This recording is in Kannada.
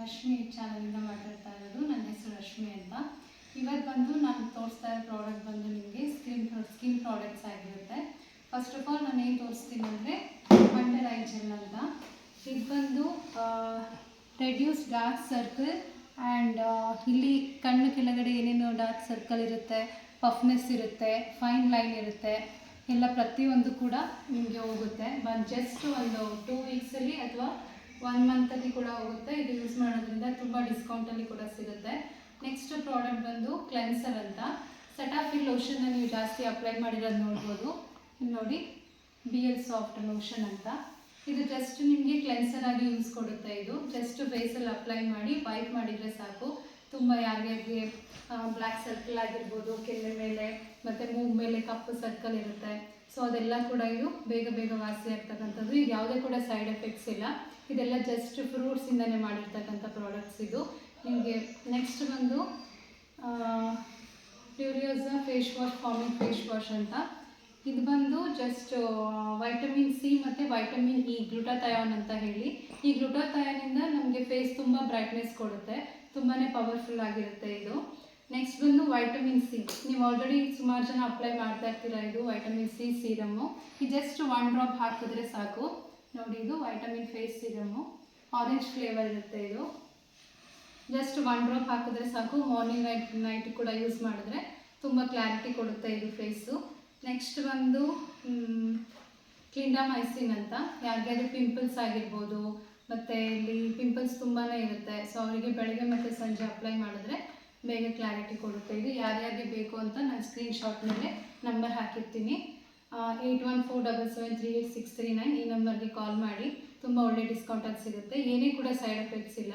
ರಶ್ಮಿ ಚಾನಲಿಂದ ಮಾತಾಡ್ತಾ ಇರೋದು. ನನ್ನ ಹೆಸರು ರಶ್ಮಿ ಅಂತ. ಇವತ್ತು ಬಂದು ನಾನು ತೋರಿಸ್ತಾ ಇರೋ ಪ್ರಾಡಕ್ಟ್ ಬಂದು ನಿಮಗೆ ಸ್ಕಿನ್ ಪ್ರಾಡಕ್ಟ್ಸ್ ಆಗಿರುತ್ತೆ. ಫಸ್ಟ್ ಆಫ್ ಆಲ್ ನಾನು ಏನು ತೋರಿಸ್ತೀನಿ ಅಂದರೆ ಅಂಡರ್ ಐ ಜೆಲ್ ಅಂತ. ಇದು ಬಂದು ರೆಡ್ಯೂಸ್ ಡಾರ್ಕ್ ಸರ್ಕಲ್ ಆ್ಯಂಡ್ ಇಲ್ಲಿ ಕಣ್ಣು ಕೆಳಗಡೆ ಏನೇನು ಡಾರ್ಕ್ ಸರ್ಕಲ್ ಇರುತ್ತೆ, ಪಫ್ನೆಸ್ ಇರುತ್ತೆ, ಫೈನ್ ಲೈನ್ ಇರುತ್ತೆ, ಎಲ್ಲ ಪ್ರತಿಯೊಂದು ಕೂಡ ನಿಮಗೆ ಹೋಗುತ್ತೆ. ಜಸ್ಟ್ ಒಂದು 2 ವೀಕ್ಸಲ್ಲಿ ಅಥವಾ 1 ಮಂತಲ್ಲಿ ಕೂಡ ಹೋಗುತ್ತೆ. ಇದು ಯೂಸ್ ಮಾಡೋದ್ರಿಂದ ತುಂಬ ಡಿಸ್ಕೌಂಟಲ್ಲಿ ಕೂಡ ಸಿಗುತ್ತೆ. ನೆಕ್ಸ್ಟ್ ಪ್ರಾಡಕ್ಟ್ ಬಂದು ಕ್ಲೆನ್ಸರ್ ಅಂತ. ಸೆಟಾಫಿಲ್ ಲೋಷನ್ನ ನೀವು ಜಾಸ್ತಿ ಅಪ್ಲೈ ಮಾಡಿರೋದು ನೋಡ್ಬೋದು. ನೋಡಿ, BL ಸಾಫ್ಟ್ ಲೋಷನ್ ಅಂತ. ಇದು ಜಸ್ಟ್ ನಿಮಗೆ ಕ್ಲೆನ್ಸರ್ ಆಗಿ ಯೂಸ್ ಕೊಡುತ್ತೆ. ಇದು ಜಸ್ಟ್ ಫೇಸಲ್ಲಿ ಅಪ್ಲೈ ಮಾಡಿ ವೈಪ್ ಮಾಡಿದರೆ ಸಾಕು. ತುಂಬ ಯಾರಿಗೆ ಬ್ಲ್ಯಾಕ್ ಸರ್ಕಲ್ ಆಗಿರ್ಬೋದು, ಕೆನ್ನೆ ಮೇಲೆ ಮತ್ತು ಮೂಗು ಮೇಲೆ ಕಪ್ಪು ಸರ್ಕಲ್ ಇರುತ್ತೆ, ಸೊ ಅದೆಲ್ಲ ಕೂಡ ಇದು ಬೇಗ ಬೇಗ ವಾಸಿ ಆಗ್ತಕ್ಕಂಥದ್ದು. ಇದು ಯಾವುದೇ ಕೂಡ ಸೈಡ್ ಎಫೆಕ್ಟ್ಸ್ ಇಲ್ಲ. ಇದೆಲ್ಲ ಜಸ್ಟ್ ಫ್ರೂಟ್ಸಿಂದನೇ ಮಾಡಿರ್ತಕ್ಕಂಥ ಪ್ರಾಡಕ್ಟ್ಸ್ ಇದು. ನಿಮಗೆ ನೆಕ್ಸ್ಟ್ ಬಂದು ಪ್ಯೂರಿಯೋಸಾ face wash, foaming face wash ಅಂತ. ಇದು ಬಂದು ಜಸ್ಟ್ ವೈಟಮಿನ್ ಸಿ ಮತ್ತು ವೈಟಮಿನ್ ಇ, ಗ್ಲುಟಾಥಯಾನ್ ಅಂತ ಹೇಳಿ. ಈ ಗ್ಲುಟಾಥಯಾನಿಂದ ನಮಗೆ ಫೇಸ್ ತುಂಬ ಬ್ರೈಟ್ನೆಸ್ ಕೊಡುತ್ತೆ, ತುಂಬಾ ಪವರ್ಫುಲ್ ಆಗಿರುತ್ತೆ ಇದು. ನೆಕ್ಸ್ಟ್ ಬಂದು ವೈಟಮಿನ್ ಸಿ. ನೀವು ಆಲ್ರೆಡಿ ಸುಮಾರು ಜನ ಅಪ್ಲೈ ಮಾಡ್ತಾ ಇರ್ತೀರಾ. ಇದು ವೈಟಮಿನ್ ಸಿ ಸೀರಮ್ಮು. ಇದು ಜಸ್ಟ್ 1 ಡ್ರಾಪ್ ಹಾಕಿದ್ರೆ ಸಾಕು. ನೋಡಿ, ಇದು ವೈಟಮಿನ್ ಫೇಸ್ ಸೀರಮ್ಮು, ಆರೆಂಜ್ ಫ್ಲೇವರ್ ಇರುತ್ತೆ. ಇದು ಜಸ್ಟ್ 1 ಡ್ರಾಪ್ ಹಾಕಿದ್ರೆ ಸಾಕು. ಮಾರ್ನಿಂಗ್ ನೈಟ್ ಕೂಡ ಯೂಸ್ ಮಾಡಿದ್ರೆ ತುಂಬ ಕ್ಲಾರಿಟಿ ಕೊಡುತ್ತೆ ಇದು ಫೇಸು. ನೆಕ್ಸ್ಟ್ ಬಂದು ಕ್ಲಿಂಡಾಮೈಸಿನ್ ಅಂತ. ಯಾರಿಗಾದ್ರೂ ಪಿಂಪಲ್ಸ್ ಆಗಿರ್ಬೋದು, ಮತ್ತು ಇಲ್ಲಿ ಪಿಂಪಲ್ಸ್ ತುಂಬಾ ಇರುತ್ತೆ, ಸೊ ಅವರಿಗೆ ಬೆಳಗ್ಗೆ ಮತ್ತು ಸಂಜೆ ಅಪ್ಲೈ ಮಾಡಿದ್ರೆ ಬೇಗ ಕ್ಲಾರಿಟಿ ಕೊಡುತ್ತೆ. ಇದು ಯಾರ್ಯಾರಿಗೆ ಬೇಕು ಅಂತ ನಾನು ಸ್ಕ್ರೀನ್ಶಾಟ್ ಮೇಲೆ ನಂಬರ್ ಹಾಕಿರ್ತೀನಿ. 8147738639 ಈ ನಂಬರ್ಗೆ ಕಾಲ್ ಮಾಡಿ. ತುಂಬ ಒಳ್ಳೆ ಡಿಸ್ಕೌಂಟಾಗಿ ಸಿಗುತ್ತೆ. ಏನೇ ಕೂಡ ಸೈಡ್ ಎಫೆಕ್ಟ್ಸ್ ಇಲ್ಲ.